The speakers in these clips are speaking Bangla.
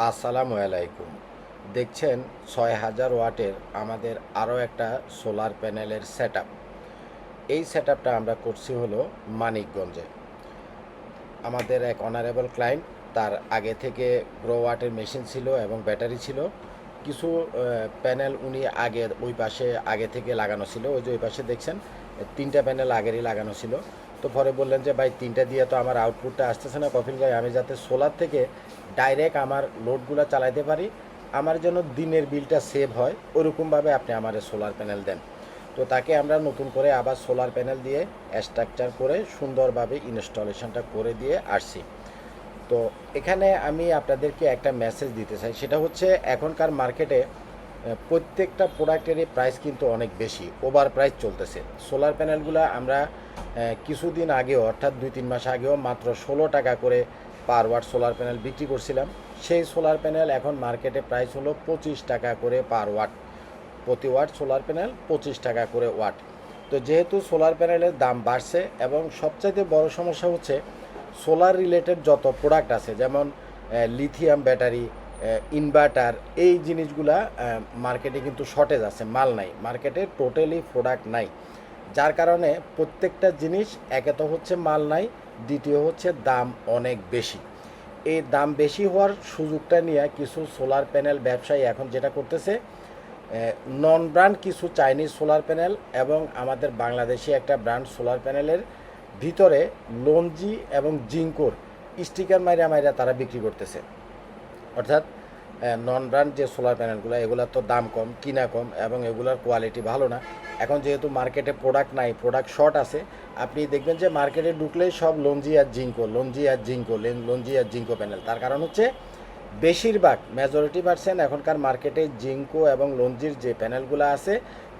আসসালামু আলাইকুম। দেখছেন ৬,০০০ ওয়াটের আমাদের আরও একটা সোলার প্যানেলের সেটআপ। এই সেটআপটা আমরা করছি হলো মানিকগঞ্জে। আমাদের এক অনারেবল ক্লায়েন্ট, তার আগে থেকে গ্রো ওয়াটের মেশিন ছিল এবং ব্যাটারি ছিল। কিছু প্যানেল উনি ওই পাশে আগে থেকে লাগানো ছিল, ওই যে ওই পাশে দেখছেন ৩টা প্যানেল আগেরই লাগানো ছিল। তো পরে বললেন যে ভাই ৩টা দিয়ে তো আমার আউটপুটটা আসতেছে না কফিল ভাই, আমি যাতে সোলার থেকে ডাইরেক্ট আমার লোডগুলো চালাইতে পারি, আমার জন্য দিনের বিলটা সেভ হয়, ওরকমভাবে আপনি আমার সোলার প্যানেল দেন। তো তাকে আমরা নতুন করে আবার সোলার প্যানেল দিয়ে স্ট্রাকচার করে সুন্দরভাবে ইনস্টলেশনটা করে দিয়ে আসছি। তো এখানে আমি আপনাদেরকে একটা মেসেজ দিতে চাই, সেটা হচ্ছে এখনকার মার্কেটে প্রত্যেকটা প্রোডাক্টেরই প্রাইস কিন্তু অনেক বেশি, ওভার প্রাইস চলতেছে। সোলার প্যানেলগুলো আমরা কিছুদিন আগেও, অর্থাৎ 2-3 মাস আগেও মাত্র 16 টাকা করে পার ওয়াট সোলার প্যানেল বিক্রি করছিলাম। সেই সোলার প্যানেল এখন মার্কেটে প্রাইস হলো 25 টাকা করে পার ওয়াট। প্রতি ওয়াট সোলার প্যানেল 25 টাকা করে ওয়াট। তো যেহেতু সোলার প্যানেলের দাম বাড়ছে এবং সবচাইতে বড় সমস্যা হচ্ছে সোলার রিলেটেড যত প্রোডাক্ট আছে, যেমন লিথিয়াম ব্যাটারি, ইনভার্টার, এই জিনিসগুলা মার্কেটে কিন্তু শর্টেজ আছে, মাল নাই মার্কেটে, টোটালি প্রোডাক্ট নাই। যার কারণে প্রত্যেকটা জিনিস, একে তো হচ্ছে মাল নাই, দ্বিতীয় হচ্ছে দাম অনেক বেশি। এই দাম বেশি হওয়ার সুযোগটা নিয়ে কিছু সোলার প্যানেল ব্যবসায়ী এখন যেটা করতেছে, নন ব্র্যান্ড কিছু চাইনিজ সোলার প্যানেল এবং আমাদের বাংলাদেশি একটা ব্র্যান্ড সোলার প্যানেলের ভিতরে লঞ্জি এবং জিঙ্কোর স্টিকার মাইরা মাইরা তারা বিক্রি করতেছে। অর্থাৎ নন ব্র্যান্ড যে সোলার প্যানেলগুলো, এগুলোর তো দাম কম, কিনা কম এবং এগুলোর কোয়ালিটি ভালো না। এখন যেহেতু মার্কেটে প্রোডাক্ট নাই, প্রোডাক্ট শর্ট আছে, আপনি দেখবেন যে মার্কেটে ঢুকলেই সব লঞ্জি আর জিঙ্কো, লঞ্জি আর জিঙ্কো, লঞ্জি আর জিঙ্কো প্যানেল। তার কারণ হচ্ছে বেশিরভাগ মেজরিটি পার্সেন্ট এখনকার মার্কেটে জিঙ্কো এবং লঞ্জির যে প্যানেলগুলো আছে,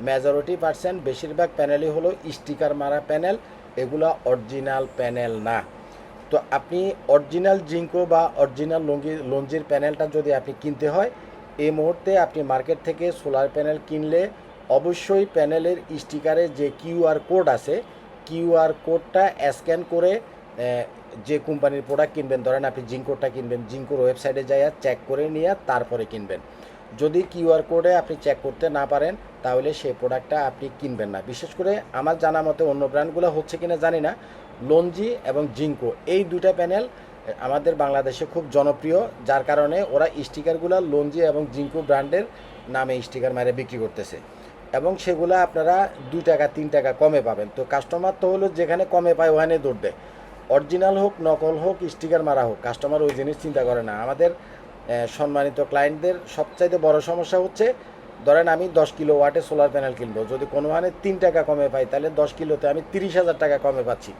মেজরিটি পার্সেন্ট বেশিরভাগ প্যানেলই হলো স্টিকার মারা প্যানেল, এগুলো অরিজিনাল প্যানেল না। তো আপনি অরিজিনাল জিঙ্কো বা অরিজিনাল লঞ্জির প্যানেলটা যদি আপনি কিনতে হয়, এই মুহূর্তে আপনি মার্কেট থেকে সোলার প্যানেল কিনলে অবশ্যই প্যানেলের স্টিকারে যে কিউআর কোড আছে, কিউআর কোডটা স্ক্যান করে যে কোম্পানির প্রোডাক্ট কিনবেন, ধরেন আপনি জিঙ্কোরটা কিনবেন, জিঙ্কোর ওয়েবসাইটে যাইয়া চেক করে নিয়ে তারপরে কিনবেন। যদি কিউআর কোডে আপনি চেক করতে না পারেন, তাহলে সেই প্রোডাক্টটা আপনি কিনবেন না। বিশেষ করে আমার জানা মতে অন্য ব্র্যান্ডগুলো হচ্ছে কিনা জানি না, লঞ্জি এবং জিঙ্কো এই দুইটা প্যানেল আমাদের বাংলাদেশে খুব জনপ্রিয়, যার কারণে ওরা স্টিকারগুলো লঞ্জি এবং জিঙ্কো ব্র্যান্ডের নামে স্টিকার মারে বিক্রি করতেছে এবং সেগুলো আপনারা 2 টাকা 3 টাকা কমে পাবেন। তো কাস্টমার তো হলো যেখানে কমে পায় ওখানে দৌড় দেয়, অরিজিনাল হোক নকল হোক স্টিকার মারা হোক, কাস্টমার ওই জিনিস চিন্তা করে না। আমাদের সম্মানিত ক্লায়েন্টদের সবচাইতে বড় সমস্যা হচ্ছে, ধরেন আমি 10 কিলো ওয়াটে সোলার প্যানেল কিনবো, যদি কোনোখানে 3 টাকা কমে পাই, তাহলে 10 কিলোতে আমি 30,000 টাকা কমে পাচ্ছি।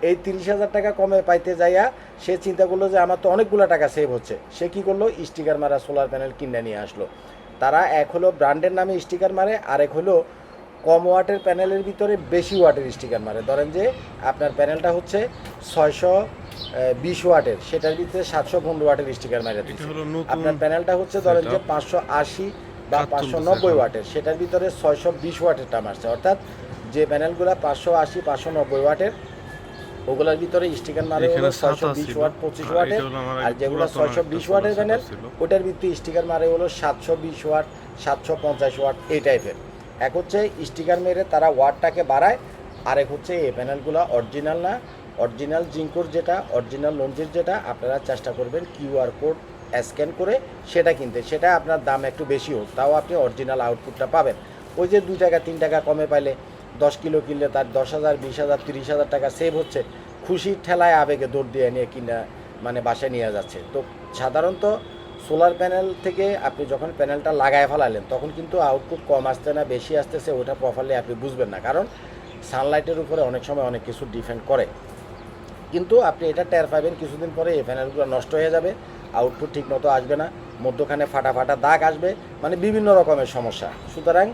এই 30,000 টাকা কমে পাইতে যাইয়া সে চিন্তা করলো যে আমার তো অনেকগুলো টাকা সেভ হচ্ছে, সে কী করলো, স্টিকার মারা সোলার প্যানেল কিনে নিয়ে আসলো। তারা এক হলো ব্র্যান্ডের নামে স্টিকার মারে, আর এক হলো কম ওয়াটের প্যানেলের ভিতরে বেশি ওয়াটের স্টিকার মারে। ধরেন যে আপনার প্যানেলটা হচ্ছে 620 ওয়াটের, সেটার ভিতরে 715 ওয়াটের স্টিকার মারে দিচ্ছে। আপনার প্যানেলটা হচ্ছে ধরেন যে 580 বা 590 ওয়াটের, সেটার ভিতরে 620 ওয়াটেরটা মারছে। অর্থাৎ যে প্যানেলগুলো 580 590 ওয়াটের, ওগুলোর ভিতরে স্টিকার মারে হলো 620 ওয়াট 25 ওয়াটের, আর যেগুলো 620 ওয়াটের প্যানেল, ওটার ভিতরে স্টিকার মারে হলো 720 ওয়াট 750 ওয়াট এই টাইপের। এক হচ্ছে স্টিকার মেরে তারা ওয়াটটাকে বাড়ায়, আরেক হচ্ছে এই প্যানেলগুলো অরিজিনাল না। অরিজিনাল জিঙ্কোর যেটা, অরিজিনাল লঞ্জির যেটা, আপনারা চেষ্টা করবেন কিউআর কোড স্ক্যান করে সেটা কিনতে, সেটা আপনার দাম একটু বেশি হোক, তাও আপনি অরিজিনাল আউটপুটটা পাবেন। ওই যে 2 টাকা 3 টাকা কমে পাইলে 10 কিলো কিনলে তার 10,000 20,000 30,000 টাকা সেভ হচ্ছে, খুশির ঠেলায় আবেগে দৌড় দিয়ে নিয়ে কিনা মানে বাসায় নিয়ে যাচ্ছে। তো সাধারণত সোলার প্যানেল থেকে আপনি যখন প্যানেলটা লাগায় ফেলালেন, তখন কিন্তু আউটপুট কম আসছে না বেশি আসতেছে, ওটা প্রপারলি আপনি বুঝবেন না, কারণ সানলাইটের উপরে অনেক সময় অনেক কিছু ডিপেন্ড করে। কিন্তু আপনি এটা টের পাবেন কিছুদিন পরে, এই প্যানেলগুলো নষ্ট হয়ে যাবে, আউটপুট ঠিক মতো আসবে না, মধ্যখানে ফাটা ফাটা দাগ আসবে, মানে বিভিন্ন রকমের সমস্যা। সুতরাং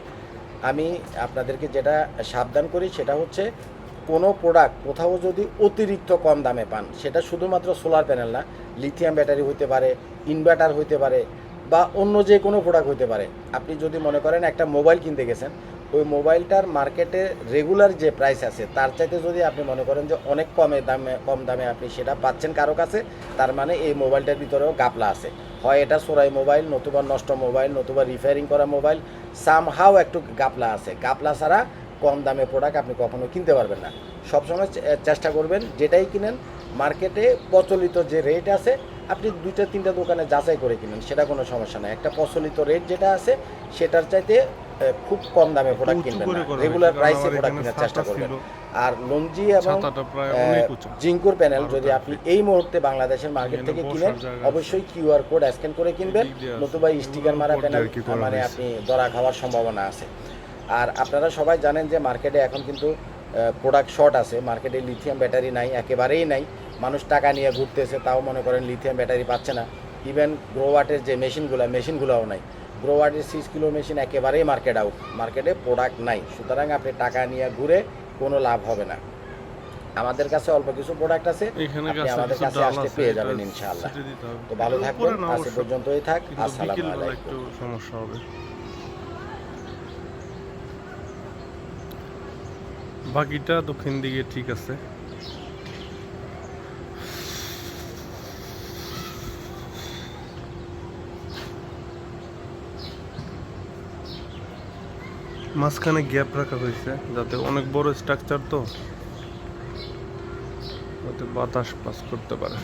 আমি আপনাদেরকে যেটা সাবধান করি সেটা হচ্ছে, কোনো প্রোডাক্ট কোথাও যদি অতিরিক্ত কম দামে পান, সেটা শুধুমাত্র সোলার প্যানেল না, লিথিয়াম ব্যাটারি হইতে পারে, ইনভার্টার হইতে পারে, বা অন্য যে কোনো প্রোডাক্ট হইতে পারে। আপনি যদি মনে করেন একটা মোবাইল কিনতে গেছেন, ওই মোবাইলটার মার্কেটে রেগুলার যে প্রাইস আছে তার চাইতে যদি আপনি মনে করেন যে অনেক কম দামে আপনি সেটা পাচ্ছেন কারো কাছে, তার মানে এই মোবাইলটার ভিতরেও গাপলা আছে। হয় এটা চোরাই মোবাইল, নতুবা নষ্ট মোবাইল, নতুবা রিপেয়ারিং করা মোবাইল, সামহাও একটু গাপলা আছে। গাপলা ছাড়া কম দামে প্রোডাক্ট আপনি কখনো কিনতে পারবেন না। সবসময় চেষ্টা করবেন যেটাই কিনেন মার্কেটে প্রচলিত যে রেট আছে আপনি 2-3টা দোকানে যাচাই করে কিনেন, সেটা কোনো সমস্যা নাই। একটা প্রচলিত রেট যেটা আছে সেটার চাইতে খুব কম দামে প্রোডাক্ট কিনবেন না, রেগুলার প্রাইসে প্রোডাক্ট কেনার চেষ্টা করবেন। আর লঞ্জি এবং জিঙ্কোর প্যানেল যদি আপনি এই মুহূর্তে বাংলাদেশের মার্কেট থেকে কিনেন অবশ্যই কিউআর কোড স্ক্যান করে কিনবেন, নতুবা স্টিকার মারা প্যানেল মানে আপনি ধরা খাওয়ার সম্ভাবনা আছে। আর আপনারা সবাই জানেন যে মার্কেটে এখন কিন্তু প্রোডাক্ট শর্ট আছে, মার্কেটে লিথিয়াম ব্যাটারি নাই, একেবারেই নাই। মানুষ টাকা নিয়ে ঘুরতেছে, তাও মনে করেন লিথিয়াম ব্যাটারি পাচ্ছে না। ইভেন গ্রোওয়াটের যে মেশিনগুলোও নাই। গ্রোওয়াটের 6 কিলো মেশিন একেবারেই মার্কেট আউট, মার্কেটে প্রোডাক্ট নাই। সুতরাং আপনি টাকা নিয়ে ঘুরে কোনো লাভ হবে না। আমাদের কাছে অল্প কিছু প্রোডাক্ট আছে, আপনি আমাদের কাছে আসলে পেয়ে যাবেন ইনশাআল্লাহ। তো ভালো থাকবেন, আজ পর্যন্তই থাক। আসসালামু আলাইকুম। সমস্যা হবে, বাকিটা দক্ষিণ দিকে ঠিক আছে। মাঝখানে গ্যাপ রাখা হয়েছে যাতে অনেক বড় স্ট্রাকচার তো যাতে বাতাস পাস করতে পারে।